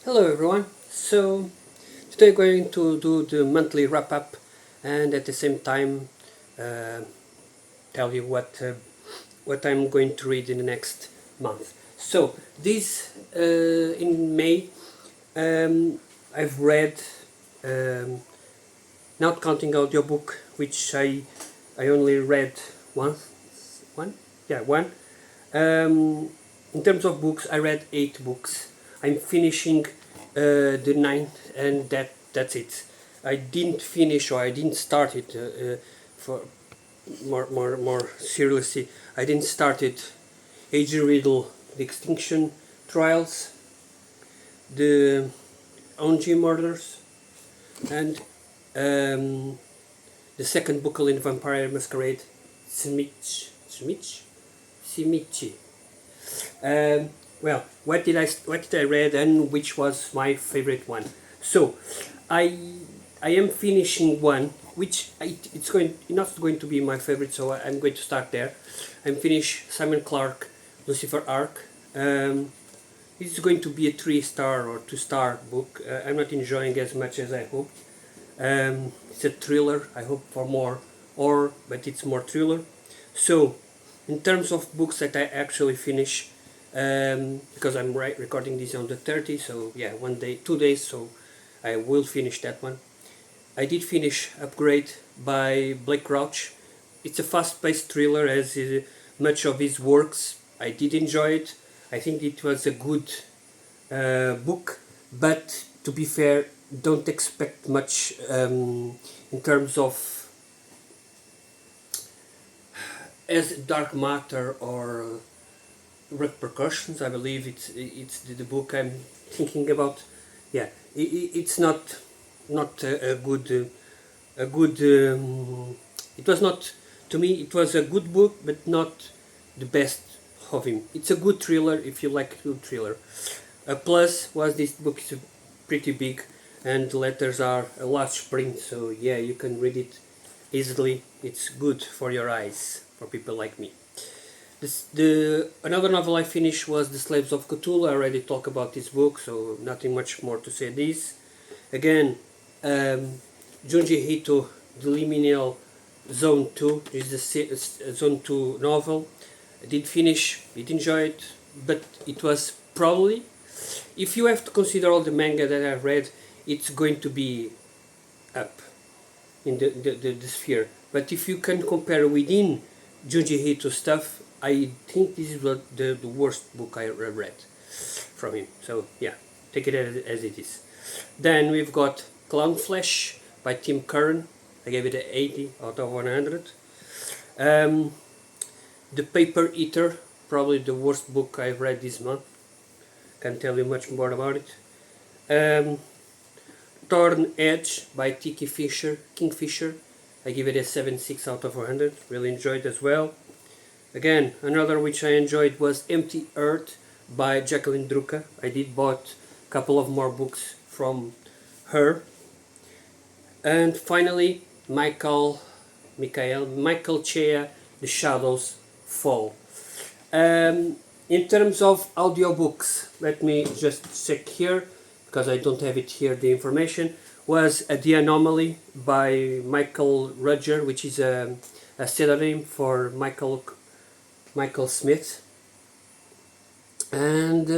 Hello everyone. So today we're going to do the monthly wrap up and at the same time uh, tell you what I'm going to read in the next month. So this in May I've read, um, not counting audiobook, which I only read one, yeah, one. In terms of books, I read 8 books. I'm finishing the ninth, and that's it. I didn't finish, or I didn't start it for more seriously. I didn't start it. A.G. Riddle, The Extinction Trials, The ONG Murders, and the second book in Vampire Masquerade, Simichi. Um, well, what did I read and which was my favorite one? So, I I am finishing one which it's not going to be my favorite, so I'm going to start there. I'm finished Simon Clarke, Lucifer Arc. It's going to be a 3-star or 2-star book. I'm not enjoying as much as I hoped. It's a thriller. I hope for more, but it's more thriller. So, in terms of books that I actually finish, because I'm recording this on the 30th, so yeah, 1 day, 2 days, so I will finish that one. I did finish Upgrade by Blake Crouch. It's a fast-paced thriller, as much of his works. I did enjoy it. I think it was a good book, but to be fair, don't expect much in terms of as dark matter or repercussions. I believe it's the book I'm thinking about. Yeah, it's not a good it was not, to me it was a good book, but not the best of him. It's a good thriller if you like good thriller. A plus was this book is pretty big and the letters are a large print, so yeah, you can read it easily. It's good for your eyes, for people like me. Another novel I finished was The Slaves of Cthulhu. I already talked about this book, so nothing much more to say this. Again, Junji Ito, The Liminal Zone 2 is the Zone 2 novel. I did finish, did enjoy it, but it was probably, if you have to consider all the manga that I've read, it's going to be up in the sphere. But if you can compare within Junji Ito stuff, I think this is the worst book I read from him. So yeah, take it as it is. Then we've got Clown Flesh by Tim Curran. I gave it an 80 out of 100. The Paper Eater, probably the worst book I've read this month. Can't tell you much more about it. Thorn Edge by Kingfisher. I give it a 76 out of 100. Really enjoyed as well. Again, another which I enjoyed was Empty Earth by Jacqueline Drucker. I did bought a couple of more books from her. And finally, Michael Chea, The Shadows Fall. In terms of audiobooks, let me just check here, because I don't have it here, the information, was The Anomaly by Michael Rudger, which is a pseudonym for Michael Smith. And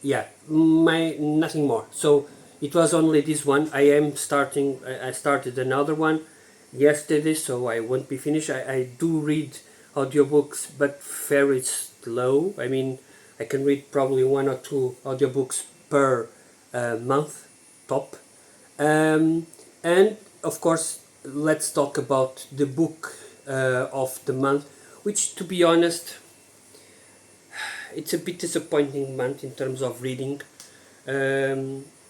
yeah, nothing more. So it was only this one. I started another one yesterday, so I won't be finished. I do read audiobooks, but very slow. I mean, I can read probably 1 or 2 audiobooks per month, top. And of course, let's talk about the book of the month, which, to be honest, it's a bit disappointing month in terms of reading.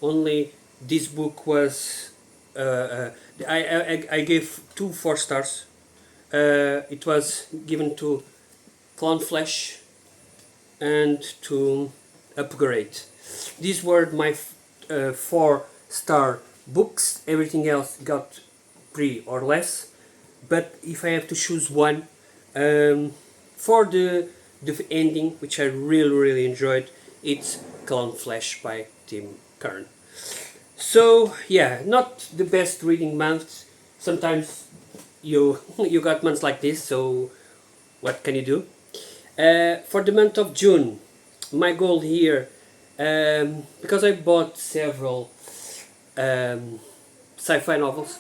Only this book was I gave 2 4-stars. It was given to Clown Flesh and to Upgrade. These were my 4-star books. Everything else got 3 or less. But if I have to choose one, for the ending, which I really enjoyed, it's Clown Flash by Tim Kern. So yeah, not the best reading month. Sometimes you you got months like this, so what can you do? For the month of June, my goal here, because I bought several sci-fi novels,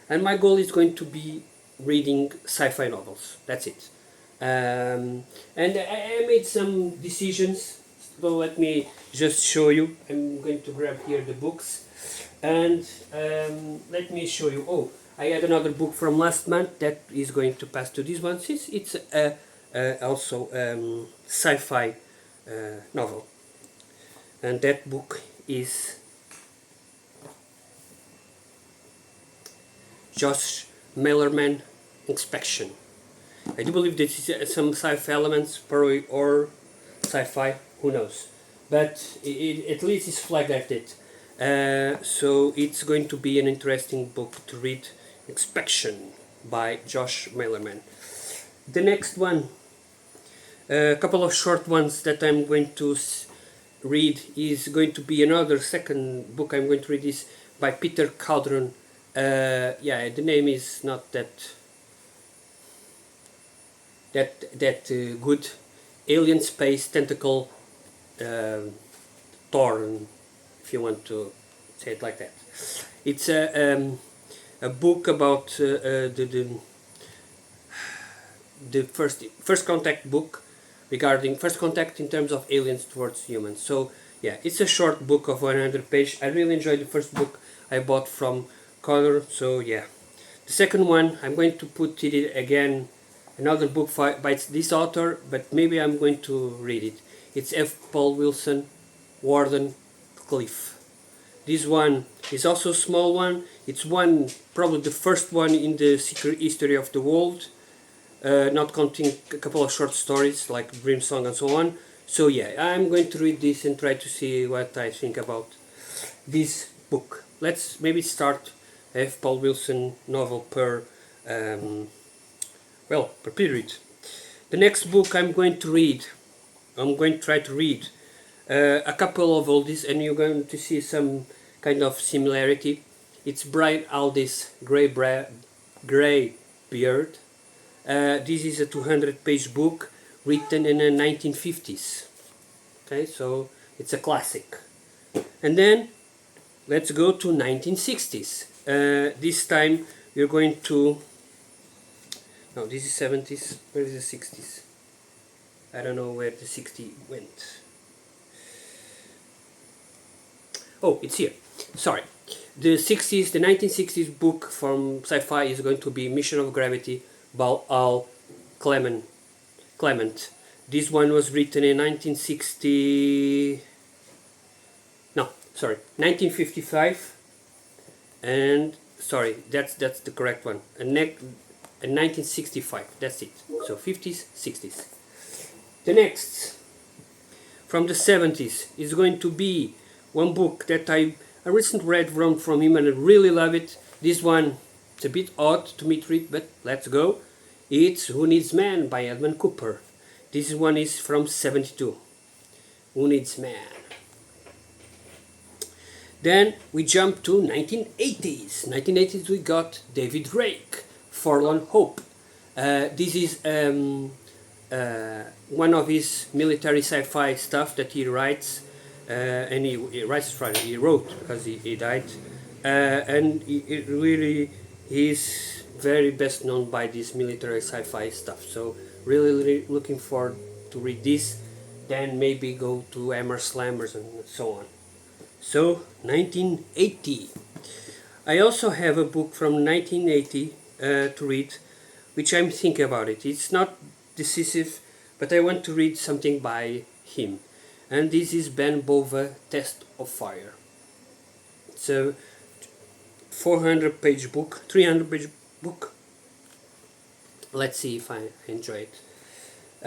and my goal is going to be reading sci-fi novels. That's it. And I made some decisions, so let me just show you. I'm going to grab here the books, and let me show you. Oh, I had another book from last month that is going to pass to this one. It's also sci-fi novel, and that book is Josh Malerman Inspection. I do believe this is some sci-fi elements, probably, or sci-fi, who knows. But at least it's flagged at it. So it's going to be an interesting book to read. Inspection by Josh Malerman. The next one, a couple of short ones that I'm going to read, is going to be another second book I'm going to read is by Peter Caldron. Yeah, the name is not that good. Alien Space Tentacle Torn, if you want to say it like that. It's a book about the first contact book regarding first contact in terms of aliens towards humans. So yeah, it's a short book of 100 pages. I really enjoyed the first book I bought from Connor. So yeah, the second one I'm going to put it again. Another book by this author, but maybe I'm going to read it. It's F. Paul Wilson, Warden Cliff. This one is also a small one. It's probably the first one in the secret history of the world, not counting a couple of short stories like Dream Song and so on. So yeah, I'm going to read this and try to see what I think about this book. Let's maybe start F. Paul Wilson novel per period. The next book I'm going to try to read a couple of oldies, and you're going to see some kind of similarity. It's Brian Aldiss Grey Beard. This is a 200-page book written in the 1950s. Okay, so it's a classic. And then let's go to 1960s. This time you're going to... No, this is 70s. Where is the 60s? I don't know where the 60 went. Oh, it's here. Sorry. The 1960s book from sci-fi is going to be Mission of Gravity by Al Clement. This one was written in 1955. And sorry, that's the correct one. And 1965, that's it. So 50s, 60s. The next, from the 70s, is going to be one book that I recently read from him and I really love it. This one, it's a bit odd to me to read, but let's go. It's Who Needs Man by Edmund Cooper. This one is from 72. Who Needs Man? Then we jump to 1980s. 1980s we got David Rake, Forlorn Hope. This is one of his military sci-fi stuff that he writes, and he wrote because he died, and it really is very best known by this military sci-fi stuff. So really looking forward to read this, then maybe go to Hammer Slammers and so on. So 1980. I also have a book from 1980 to read, which I'm thinking about it. It's not decisive, but I want to read something by him. And this is Ben Bova, Test of Fire. It's a 400-page book, 300-page book. Let's see if I enjoy it.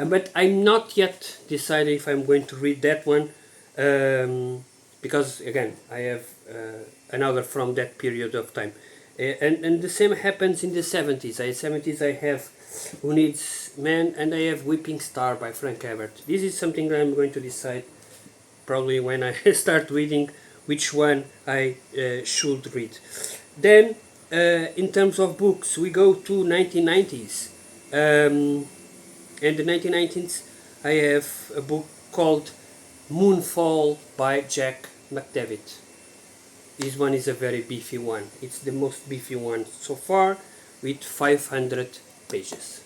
But I'm not yet decided if I'm going to read that one, because again, I have another from that period of time. And the same happens in the 70s. I have Who Needs Man, and I have Weeping Star by Frank Herbert. This is something that I'm going to decide probably when I start reading which one I should read. Then in terms of books, we go to 1990s. In the 1990s, I have a book called Moonfall by Jack McDavid. This one is a very beefy one. It's the most beefy one so far, with 500 pages.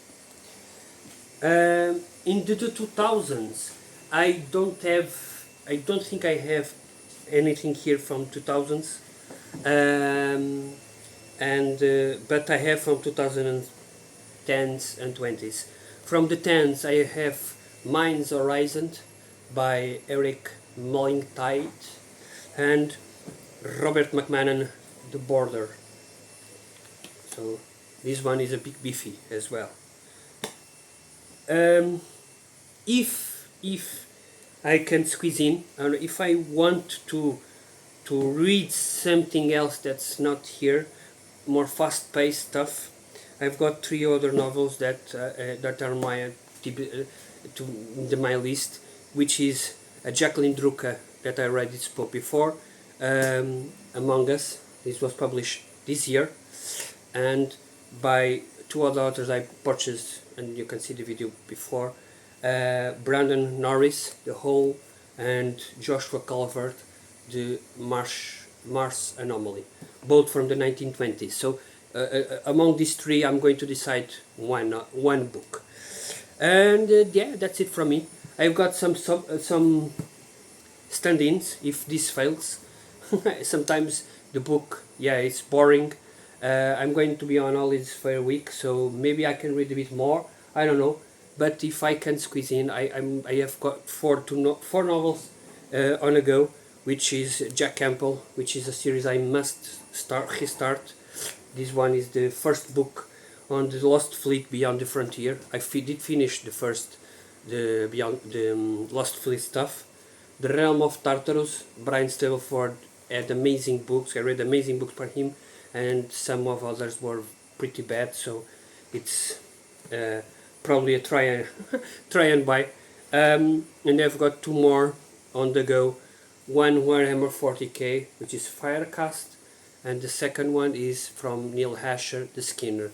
In the 2000s, I don't think I have anything here from 2000s, but I have from 2010s and 20s. From the 10s, I have Mind's Horizon by Eric Mullingtide and Robert McMahon, The Border. So this one is a bit beefy as well. If I can squeeze in, if I want to read something else that's not here, more fast-paced stuff, I've got 3 other novels that are my list, which is a Jacqueline Drucker that I read this book before, Among Us. This was published this year, and by 2 other authors I purchased, and you can see the video before, Brandon Norris, The Hole, and Joshua Calvert, The Mars Anomaly, both from the 1920s. So among these 3 I'm going to decide one book, and yeah, that's it from me. I've got some stand-ins if this fails. Sometimes the book, yeah, it's boring. I'm going to be on holidays for a week, so maybe I can read a bit more, I don't know. But if I can squeeze in, I have got 4 novels on a go, which is Jack Campbell, which is a series I must restart. This one is the first book on the Lost Fleet Beyond the Frontier. I did finish the Beyond the Lost Fleet stuff. The Realm of Tartarus, Brian Stableford had amazing books. I read amazing books by him, and some of others were pretty bad, so it's probably a try and buy. And I've got 2 more on the go. One Warhammer 40k, which is Firecast, and the second one is from Neil Asher, The Skinner.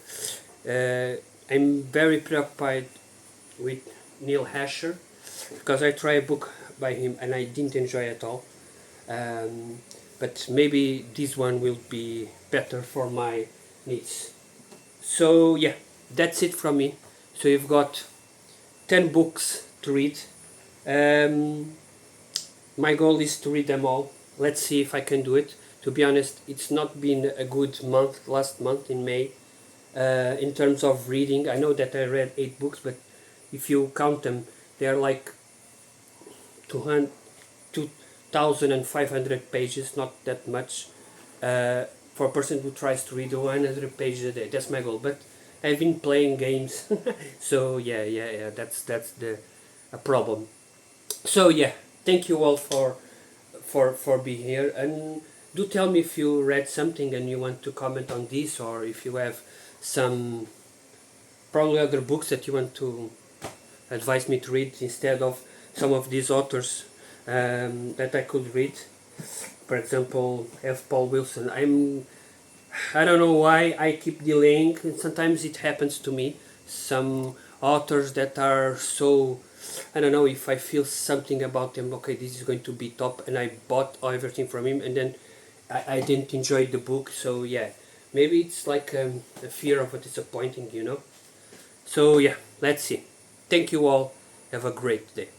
I'm very preoccupied with Neil Asher because I tried a book by him and I didn't enjoy it at all. But maybe this one will be better for my needs. So yeah, that's it from me. So you've got 10 books to read. My goal is to read them all. Let's see if I can do it. To be honest, it's not been a good month, last month in May, in terms of reading. I know that I read 8 books, but if you count them, they are like 2,500 pages, not that much. For a person who tries to read 100 pages a day, that's my goal. But I've been playing games, so yeah, that's a problem. So yeah, thank you all for being here, and do tell me if you read something and you want to comment on this, or if you have some probably other books that you want to advise me to read instead of some of these authors that I could read. For example, F. Paul Wilson. I don't know why I keep delaying, and sometimes it happens to me. Some authors that are so, I don't know, if I feel something about them, okay, this is going to be top, and I bought everything from him, and then I didn't enjoy the book. So yeah, maybe it's like a fear of a disappointing, you know. So yeah, let's see. Thank you all. Have a great day.